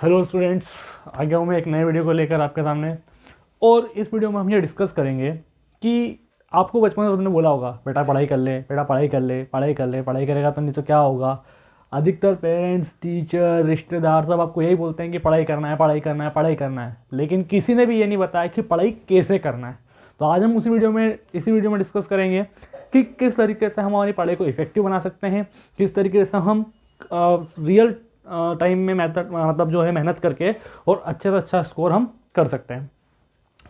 Hello students, आ गया हूँ मैं एक नए वीडियो को लेकर आपके सामने। और इस वीडियो में हम ये डिस्कस करेंगे कि आपको बचपन में सबने बोला होगा बेटा पढ़ाई कर ले, बेटा पढ़ाई कर ले, पढ़ाई कर ले, पढ़ाई करेगा तो नहीं तो क्या होगा। अधिकतर पेरेंट्स, टीचर, रिश्तेदार सब आपको यही बोलते हैं कि पढ़ाई करना है, पढ़ाई करना है, पढ़ाई करना है, लेकिन किसी ने भी ये नहीं बताया कि पढ़ाई कैसे करना है। तो आज हम इसी वीडियो में डिस्कस करेंगे कि किस तरीके से हम हमारी पढ़ाई को इफेक्टिव बना सकते हैं, किस तरीके से हम रियल टाइम में मेथड मतलब जो है मेहनत करके और अच्छे से अच्छा स्कोर हम कर सकते हैं।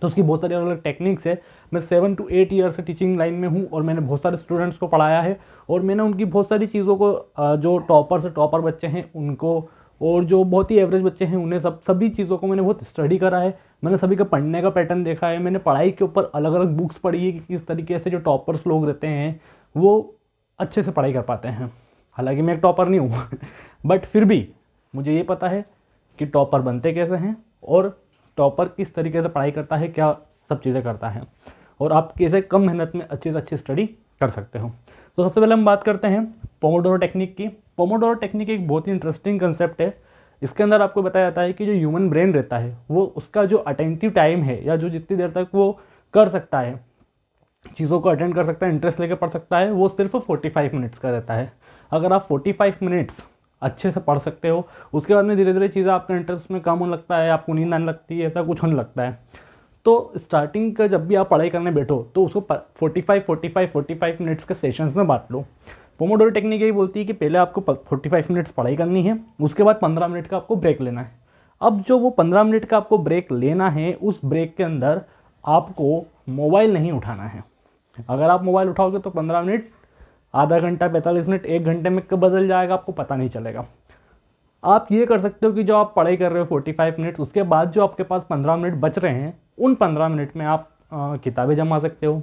तो उसकी बहुत सारी अलग अलग टेक्निक्स है। मैं 7 to 8 ईयर से टीचिंग लाइन में हूँ और मैंने बहुत सारे स्टूडेंट्स को पढ़ाया है और मैंने उनकी बहुत सारी चीज़ों को जो टॉपर से टॉपर बच्चे हैं उनको और जो बहुत ही एवरेज बच्चे हैं उन्हें सभी चीज़ों को मैंने बहुत स्टडी करा है। मैंने सभी का पढ़ने का पैटर्न देखा है। मैंने पढ़ाई के ऊपर अलग अलग बुक्स पढ़ी है कि किस तरीके से जो टॉपर्स लोग रहते हैं वो अच्छे से पढ़ाई कर पाते हैं। हालांकि मैं एक टॉपर नहीं हूँ बट फिर भी मुझे ये पता है कि टॉपर बनते कैसे हैं और टॉपर किस तरीके से पढ़ाई करता है, क्या सब चीज़ें करता है और आप कैसे कम मेहनत में अच्छी से अच्छी स्टडी कर सकते हो। तो सबसे पहले हम बात करते हैं पोमोडोरो टेक्निक की। पोमोडोरो टेक्निक एक बहुत ही इंटरेस्टिंग कंसेप्ट है। इसके अंदर आपको बताया जाता है कि जो ह्यूमन ब्रेन रहता है वो उसका जो अटेंटिव टाइम है या जो जितनी देर तक वो कर सकता है, चीज़ों को अटेंड कर सकता है, इंटरेस्ट लेकर पढ़ सकता है, वो सिर्फ 45 मिनट्स का रहता है। अगर आप 45 मिनट्स अच्छे से पढ़ सकते हो, उसके बाद में धीरे धीरे चीज़ें आपका इंटरेस्ट में कम होने लगता है, आपको नींद आने लगती है, ऐसा कुछ होने लगता है। तो स्टार्टिंग का जब भी आप पढ़ाई करने बैठो तो उसको 45 मिनट्स के सेशंस में बांट लो। पोमोडोरो टेक्निक यही बोलती है कि पहले आपको 45 मिनट्स पढ़ाई करनी है, उसके बाद 15 मिनट का आपको ब्रेक लेना है। अब जो वो 15 मिनट का आपको ब्रेक लेना है, उस ब्रेक के अंदर आपको मोबाइल नहीं उठाना है। अगर आप मोबाइल उठाओगे तो 15 मिनट, आधा घंटा, 45 मिनट, 1 घंटे में कब बदल जाएगा आपको पता नहीं चलेगा। आप ये कर सकते हो कि जो आप पढ़ाई कर रहे हो 45 मिनट, उसके बाद जो आपके पास 15 मिनट बच रहे हैं, उन 15 मिनट में आप किताबें जमा सकते हो।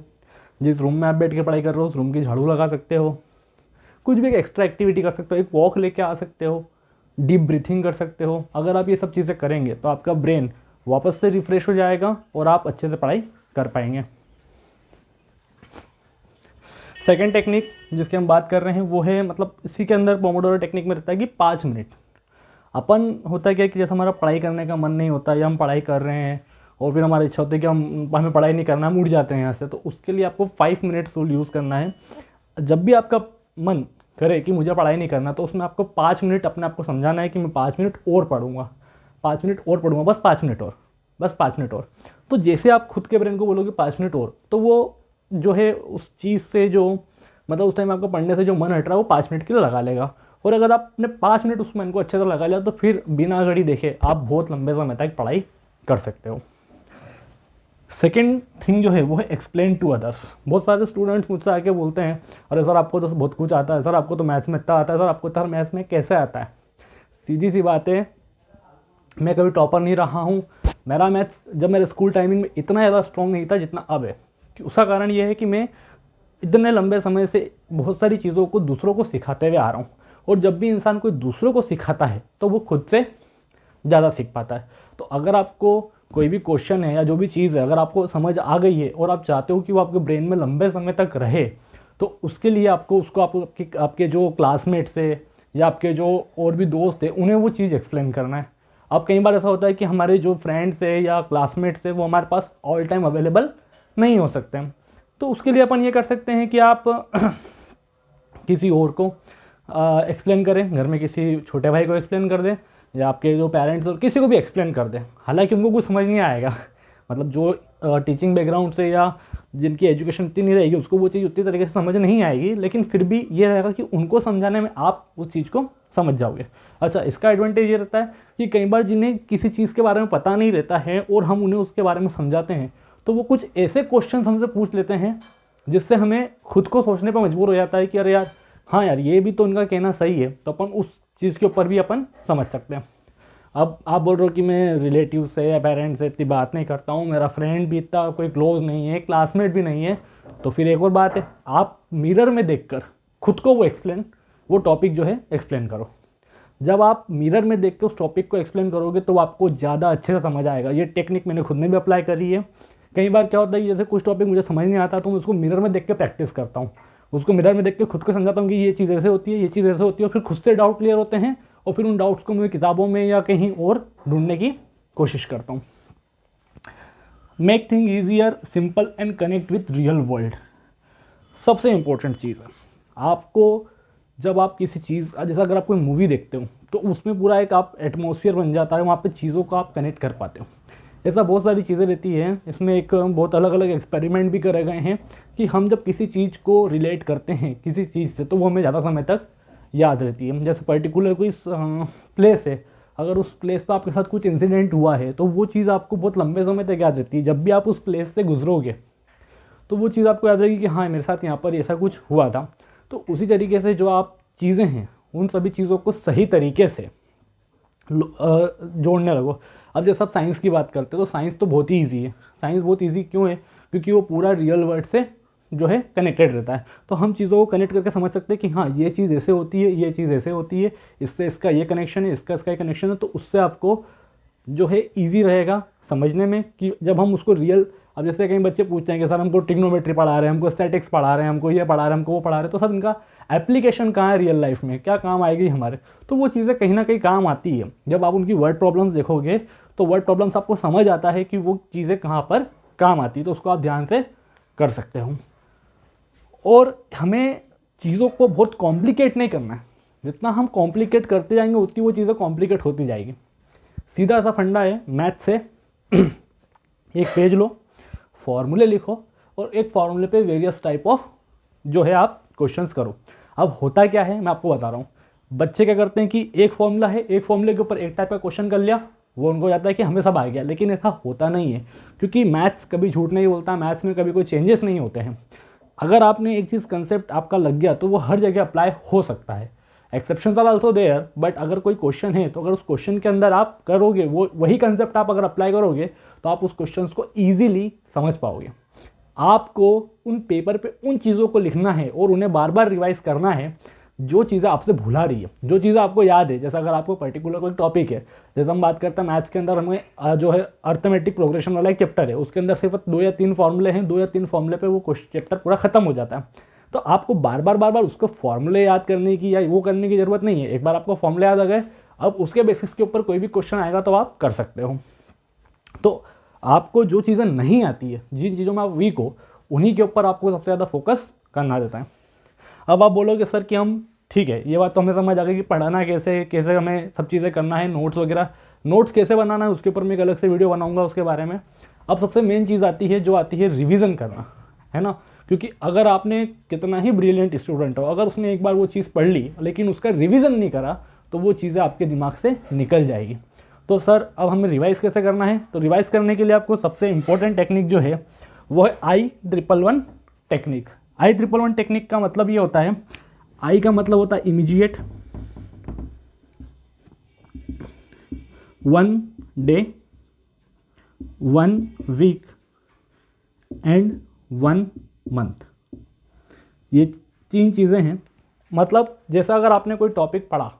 जिस रूम में आप बैठ के पढ़ाई कर रहे हो उस रूम की झाड़ू लगा सकते हो, कुछ भी एक एक्स्ट्रा एक्टिविटी कर सकते हो, एक वॉक लेके आ सकते हो, डीप ब्रीथिंग कर सकते हो। अगर आप ये सब चीज़ें करेंगे तो आपका ब्रेन वापस से रिफ्रेश हो जाएगा और आप अच्छे से पढ़ाई कर पाएंगे। सेकेंड टेक्निक जिसकी हम बात कर रहे हैं वो है, मतलब इसी के अंदर पोमोडोरो टेक्निक में रहता है कि 5 मिनट अपन होता है क्या कि जैसे हमारा पढ़ाई करने का मन नहीं होता या हम पढ़ाई कर रहे हैं और फिर हमारी इच्छा होती है कि हमें पढ़ाई नहीं करना, हम उठ जाते हैं यहाँ से, तो उसके लिए आपको 5 मिनट्स रूल यूज़ करना है। जब भी आपका मन करे कि मुझे पढ़ाई नहीं करना तो उसमें आपको 5 मिनट अपने आप को समझाना है कि मैं 5 मिनट और पढ़ूंगा, 5 मिनट और पढ़ूंगा, बस 5 मिनट और, बस 5 मिनट और। तो जैसे आप खुद के ब्रेन को बोलोगे 5 मिनट और, तो वो जो है उस चीज़ से जो मतलब उस टाइम आपको पढ़ने से जो मन हट रहा है वो 5 मिनट के लिए लगा लेगा। और अगर आपने 5 मिनट उस मन को अच्छे से लगा लिया तो फिर बिना घड़ी देखे आप बहुत लंबे समय तक पढ़ाई कर सकते हो। सेकेंड थिंग जो है वो है एक्सप्लेन टू अदर्स। बहुत सारे स्टूडेंट्स मुझसे आके बोलते हैं अरे सर आपको तो बहुत कुछ आता है, सर आपको तो मैथ्स में इतना आता है, सर आपको इतना मैथ्स में कैसे आता है। सीधी सी बात है, मैं कभी टॉपर नहीं रहा हूँ। मेरा मैथ्स जब मेरे स्कूल टाइमिंग में इतना ज़्यादा स्ट्रॉन्ग नहीं था जितना अब है। उसका कारण ये है कि मैं इतने लंबे समय से बहुत सारी चीज़ों को दूसरों को सिखाते हुए आ रहा हूँ और जब भी इंसान कोई दूसरों को सिखाता है तो वो खुद से ज़्यादा सीख पाता है। तो अगर आपको कोई भी क्वेश्चन है या जो भी चीज़ है अगर आपको समझ आ गई है और आप चाहते हो कि वो आपके ब्रेन में लंबे समय तक रहे, तो उसके लिए आपको उसको आपके जो क्लासमेट्स है या आपके जो और भी दोस्त है उन्हें वो चीज़ एक्सप्लेन करना है। अब कई बार ऐसा होता है कि हमारे जो फ्रेंड्स है या क्लासमेट्स है वो हमारे पास ऑल टाइम अवेलेबल नहीं हो सकते हैं। तो उसके लिए अपन ये कर सकते हैं कि आप किसी और को एक्सप्लेन करें, घर में किसी छोटे भाई को एक्सप्लेन कर दें या आपके जो पेरेंट्स और किसी को भी एक्सप्लेन कर दें। हालांकि उनको कुछ समझ नहीं आएगा, मतलब जो टीचिंग बैकग्राउंड से या जिनकी एजुकेशन इतनी नहीं रहेगी उसको वो चीज़ उतनी तरीके से समझ नहीं आएगी, लेकिन फिर भी ये रहेगा कि उनको समझाने में आप उस चीज़ को समझ जाओगे। अच्छा, इसका एडवांटेज ये रहता है कि कई बार जिन्हें किसी चीज़ के बारे में पता नहीं रहता है और हम उन्हें उसके बारे में समझाते हैं तो वो कुछ ऐसे क्वेश्चन हमसे पूछ लेते हैं जिससे हमें खुद को सोचने पर मजबूर हो जाता है कि अरे यार, हाँ यार ये भी तो उनका कहना सही है, तो अपन उस चीज़ के ऊपर भी अपन समझ सकते हैं। अब आप बोल रहे हो कि मैं रिलेटिव से या पेरेंट्स से इतनी बात नहीं करता हूँ, मेरा फ्रेंड भी इतना कोई क्लोज नहीं है, क्लासमेट भी नहीं है, तो फिर एक और बात है, आप मिरर में देखकर खुद को वो टॉपिक जो है एक्सप्लेन करो। जब आप मिरर में देख के उस टॉपिक को एक्सप्लेन करोगे तो आपको ज़्यादा अच्छे से समझ आएगा। ये टेक्निक मैंने खुद ने भी अप्लाई करी है। कई बार क्या होता है, जैसे कुछ टॉपिक मुझे समझ नहीं आता तो मैं उसको मिरर में देख के प्रैक्टिस करता हूँ, उसको मिरर में देख के खुद को समझाता हूँ कि ये चीज़ ऐसे होती है, ये चीज़ ऐसे होती है, और फिर खुद से डाउट क्लियर होते हैं और फिर उन डाउट्स को मैं किताबों में या कहीं और ढूंढने की कोशिश करता हूँ। Make thing easier, simple and connect with real world. सबसे इम्पोर्टेंट चीज़ है आपको, जब आप किसी चीज़, जैसा अगर आप कोई मूवी देखते हो तो उसमें पूरा एक आप एटमॉस्फेयर बन जाता है, वहाँ पे चीज़ों को आप कनेक्ट कर पाते हो। ऐसा बहुत सारी चीज़ें रहती हैं, इसमें एक बहुत अलग अलग एक्सपेरिमेंट भी करे गए हैं कि हम जब किसी चीज़ को रिलेट करते हैं किसी चीज़ से तो वो हमें ज़्यादा समय तक याद रहती है। जैसे पर्टिकुलर कोई प्लेस है, अगर उस प्लेस पर आपके साथ कुछ इंसिडेंट हुआ है तो वो चीज़ आपको बहुत लंबे समय तक याद रहती है। जब भी आप उस प्लेस से गुजरोगे तो वो चीज़ आपको याद रहेगी कि हाँ मेरे साथ यहाँ पर ऐसा कुछ हुआ था। तो उसी तरीके से जो आप चीज़ें हैं उन सभी चीज़ों को सही तरीके से जोड़ने लगो। अब जैसे आप साइंस की बात करते हो तो साइंस तो बहुत ही ईजी है। साइंस बहुत ईजी क्यों है? क्योंकि वो पूरा रियल वर्ल्ड से जो है कनेक्टेड रहता है। तो हम चीज़ों को कनेक्ट करके समझ सकते हैं कि हाँ ये चीज़ ऐसे होती है, ये चीज़ ऐसे होती है, इससे इसका ये कनेक्शन है, इसका इसका ये कनेक्शन है। तो उससे आपको जो है ईजी रहेगा समझने में कि जब हम उसको रियल, अब जैसे कई बच्चे पूछते हैं कि सर हमको ट्रिग्नोमेट्री पढ़ा रहे हैं, हमको स्टैटिक्स पढ़ा रहे हैं, हमको ये पढ़ा रहे हैं, हमको वो पढ़ा रहे हैं, तो सब इनका एप्लीकेशन कहाँ है रियल लाइफ में, क्या काम आएगी हमारे? तो वो चीज़ें कहीं ना कहीं काम आती है। जब आप उनकी वर्ड प्रॉब्लम्स देखोगे तो वर्ड प्रॉब्लम्स आपको समझ आता है कि वो चीज़ें कहाँ पर काम आती है, तो उसको आप ध्यान से कर सकते हो। और हमें चीज़ों को बहुत कॉम्प्लिकेट नहीं करना है। जितना हम कॉम्प्लिकेट करते जाएंगे उतनी वो चीज़ें कॉम्प्लिकेट होती जाएगी। सीधा सा फंडा है मैथ से एक पेज लो, फॉर्मूले लिखो और एक फॉर्मूले पे वेरियस टाइप ऑफ जो है आप क्वेश्चंस करो। अब होता क्या है मैं आपको बता रहा हूँ। बच्चे क्या करते हैं कि एक फॉर्मूला है, एक फॉर्मूले के ऊपर एक टाइप का क्वेश्चन कर लिया, वो उनको जाता है कि हमें सब आ गया। लेकिन ऐसा होता नहीं है, क्योंकि मैथ्स कभी झूठ नहीं बोलता, मैथ्स में कभी कोई चेंजेस नहीं होते हैं। अगर आपने एक चीज़ कंसेप्ट आपका लग गया तो वो हर जगह अप्लाई हो सकता है। Exceptions are also there, but अगर कोई क्वेश्चन है तो अगर उस क्वेश्चन के अंदर आप करोगे वो वही कंसेप्ट आप अगर अप्लाई करोगे तो आप उस क्वेश्चन को ईजिली समझ पाओगे। आपको उन पेपर पे उन चीज़ों को लिखना है और उन्हें बार बार रिवाइज करना है जो चीज़ें आपसे भुला रही है, जो चीज़ें आपको याद है। जैसा अगर आपको पर्टिकुलर कोई टॉपिक है, जैसे हम बात करते हैं मैथ्स के अंदर हमें जो है अर्थमेटिक प्रोग्रेशन वाला एक चैप्टर है, उसके अंदर सिर्फ 2 या 3 फॉर्मूले हैं, 2 या 3 फॉर्मूले पे वो चैप्टर पूरा खत्म हो जाता है। तो आपको बार बार उसको फॉर्मूले याद करने की या वो करने की ज़रूरत नहीं है। एक बार आपको फॉर्मूले याद आ गए, अब उसके बेसिस के ऊपर कोई भी क्वेश्चन आएगा तो आप कर सकते हो। तो आपको जो चीज़ें नहीं आती है, जिन चीज़ों में आप वीक हो, उन्हीं के ऊपर आपको सबसे ज़्यादा फोकस करना रहता है। अब आप बोलोगे सर कि हम ठीक है, ये बात तो हमें समझ आ गई कि पढ़ाना कैसे कैसे हमें सब चीज़ें करना है, नोट्स वगैरह, नोट्स कैसे बनाना है उसके ऊपर मैं एक अलग से वीडियो बनाऊंगा उसके बारे में। अब सबसे मेन चीज़ आती है जो आती है रिवीजन करना, है ना। क्योंकि अगर आपने कितना ही ब्रिलियंट स्टूडेंट हो, अगर उसने एक बार वो चीज़ पढ़ ली लेकिन उसका रिवीजन नहीं करा तो वो चीज़ें आपके दिमाग से निकल जाएगी। तो सर अब हमें रिवाइज़ कैसे करना है? तो रिवाइज़ करने के लिए आपको सबसे इंपॉर्टेंट टेक्निक जो है वो है I111 टेक्निक। I111 टेक्निक का मतलब ये होता है, आई का मतलब होता है immediate, 1 day, 1 week and 1 month. ये 3 चीज़ें हैं। मतलब जैसा अगर आपने कोई टॉपिक पढ़ा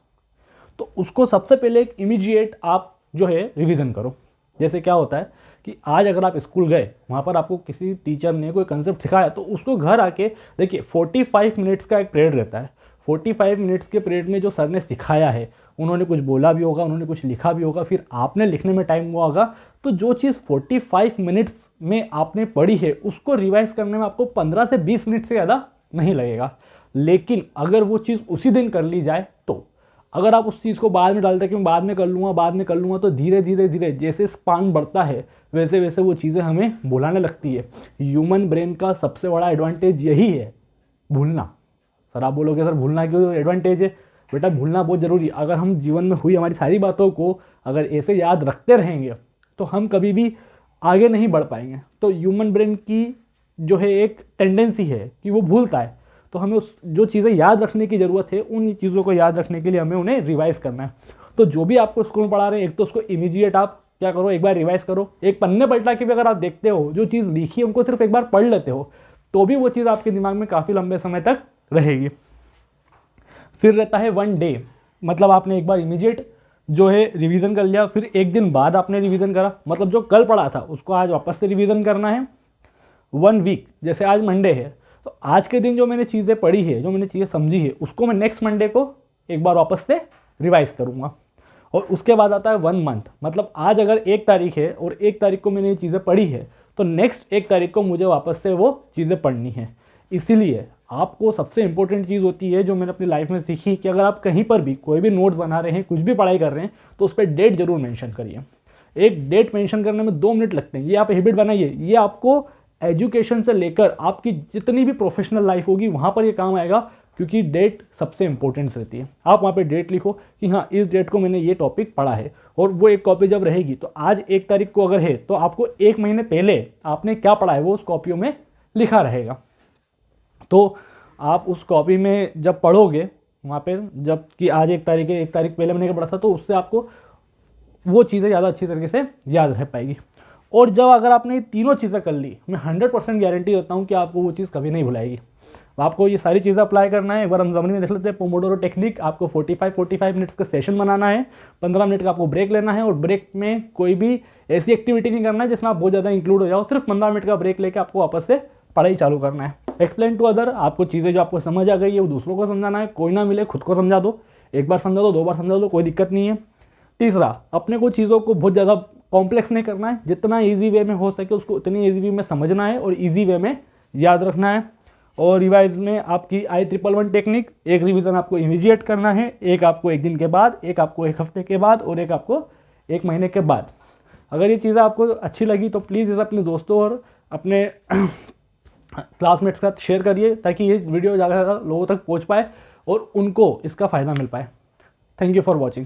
तो उसको सबसे पहले एक इमीडिएट आप जो है रिवीजन करो। जैसे क्या होता है कि आज अगर आप स्कूल गए, वहाँ पर आपको किसी टीचर ने कोई कंसेप्ट सिखाया तो उसको घर आके देखिए 45 मिनट्स का एक पीरियड रहता है। 45 मिनट्स के पीरियड में जो सर ने सिखाया है, उन्होंने कुछ बोला भी होगा, उन्होंने कुछ लिखा भी होगा, फिर आपने लिखने में टाइम हुआ होगा। तो जो चीज़ 45 मिनट्स में आपने पढ़ी है उसको रिवाइज करने में आपको 15 से 20 मिनट से ज़्यादा नहीं लगेगा। लेकिन अगर वो चीज़ उसी दिन कर ली जाए तो, अगर आप उस चीज़ को बाद में डालते हैं कि मैं बाद में कर लूँगा, बाद में कर लूँगा, तो धीरे धीरे धीरे जैसे स्पान बढ़ता है वैसे वैसे वो चीज़ें हमें भुलाने लगती है। ह्यूमन ब्रेन का सबसे बड़ा एडवांटेज यही है, भूलना। सर आप बोलोगे सर भूलना क्यों एडवांटेज है? बेटा भूलना बहुत ज़रूरी है। अगर हम जीवन में हुई हमारी सारी बातों को अगर ऐसे याद रखते रहेंगे तो हम कभी भी आगे नहीं बढ़ पाएंगे। तो ह्यूमन ब्रेन की जो है एक टेंडेंसी है कि वो भूलता है। तो हमें उस जो चीज़ें याद रखने की ज़रूरत है, उन चीज़ों को याद रखने के लिए हमें उन्हें रिवाइज़ करना है। तो जो भी आपको स्कूल में पढ़ा रहे हैं, एक तो उसको इमीडिएट आप क्या करो, एक बार रिवाइज़ करो। एक पन्ने पलटा के भी अगर आप देखते हो, जो चीज़ लिखी है उनको सिर्फ एक बार पढ़ लेते हो, तो भी वो चीज़ आपके दिमाग में काफ़ी लंबे समय तक रहेगी। फिर रहता है 1 डे, मतलब आपने एक बार इमीडिएट जो है रिवीजन कर लिया, फिर एक दिन बाद आपने रिवीजन करा, मतलब जो कल पढ़ा था उसको आज वापस से रिवीजन करना है। 1 वीक, जैसे आज मंडे है तो आज के दिन जो मैंने चीज़ें पढ़ी है, जो मैंने चीज़ें समझी है, उसको मैं नेक्स्ट मंडे को एक बार वापस से रिवाइज करूँगा। और उसके बाद आता है 1 मंथ, मतलब आज अगर 1 तारीख है और 1 तारीख को मैंने ये चीज़ें पढ़ी है तो नेक्स्ट 1 तारीख को मुझे वापस से वो चीज़ें पढ़नी है। इसीलिए आपको सबसे इंपॉर्टेंट चीज़ होती है जो मैंने अपनी लाइफ में सीखी कि अगर आप कहीं पर भी कोई भी नोट्स बना रहे हैं, कुछ भी पढ़ाई कर रहे हैं, तो उस पर डेट जरूर मेंशन करिए। एक डेट मेंशन करने में 2 मिनट लगते हैं, ये आप हैबिट बनाइए। ये आपको एजुकेशन से लेकर आपकी जितनी भी प्रोफेशनल लाइफ होगी वहाँ पर ये काम आएगा, क्योंकि डेट सबसे इंपॉर्टेंट रहती है। आप वहाँ पे डेट लिखो कि हाँ इस डेट को मैंने ये टॉपिक पढ़ा है, और वो एक कॉपी जब रहेगी तो आज 1 तारीख को अगर है तो आपको 1 महीने पहले आपने क्या पढ़ा है वो उस कॉपियों में लिखा रहेगा। तो आप उस कॉपी में जब पढ़ोगे वहाँ पे, जब कि आज 1 तारीख है, 1 तारीख पहले मैंने क्या पढ़ा था, तो उससे आपको वो चीज़ें ज़्यादा अच्छी तरीके से याद रह पाएगी। और जब अगर आपने ये तीनों चीज़ें कर ली, मैं 100% गारंटी देता हूँ कि आपको वो चीज़ कभी नहीं भुलाएगी। आपको ये सारी चीज़ें अप्लाई करना है। एक बार हम समरी में देख लेते हैं। पोमोडोरो टेक्निक, आपको 45 मिनट्स का सेशन बनाना है, 15 मिनट का आपको ब्रेक लेना है, और ब्रेक में कोई भी ऐसी एक्टिविटी नहीं करना है जिसमें आप बहुत ज़्यादा इंक्लूड हो जाओ। सिर्फ 15 मिनट का ब्रेक लेकर आपको वापस से पढ़ाई चालू करना है। एक्सप्लेन टू अदर, आपको चीज़ें जो आपको समझ आ गई है वो दूसरों को समझाना है। कोई ना मिले खुद को समझा दो, 1 बार समझा दो, 2 बार समझा दो, कोई दिक्कत नहीं है। तीसरा, अपने को चीज़ों को बहुत ज़्यादा कॉम्प्लेक्स नहीं करना है, जितना ईजी वे में हो सके उसको उतनी ईजी वे में समझना है और ईजी वे में याद रखना है। और रिवाइज में आपकी I111 टेक्निक, एक रिवीजन आपको इमीडिएट करना है, एक आपको 1 दिन के बाद, एक आपको 1 हफ्ते के बाद, और एक आपको 1 महीने के बाद। अगर ये चीज़ें आपको अच्छी लगी तो प्लीज़ इसे अपने दोस्तों और अपने क्लासमेट्स के साथ शेयर करिए, ताकि ये वीडियो ज़्यादा से ज़्यादा लोगों तक पहुँच पाए और उनको इसका फ़ायदा मिल पाए। Thank you for watching.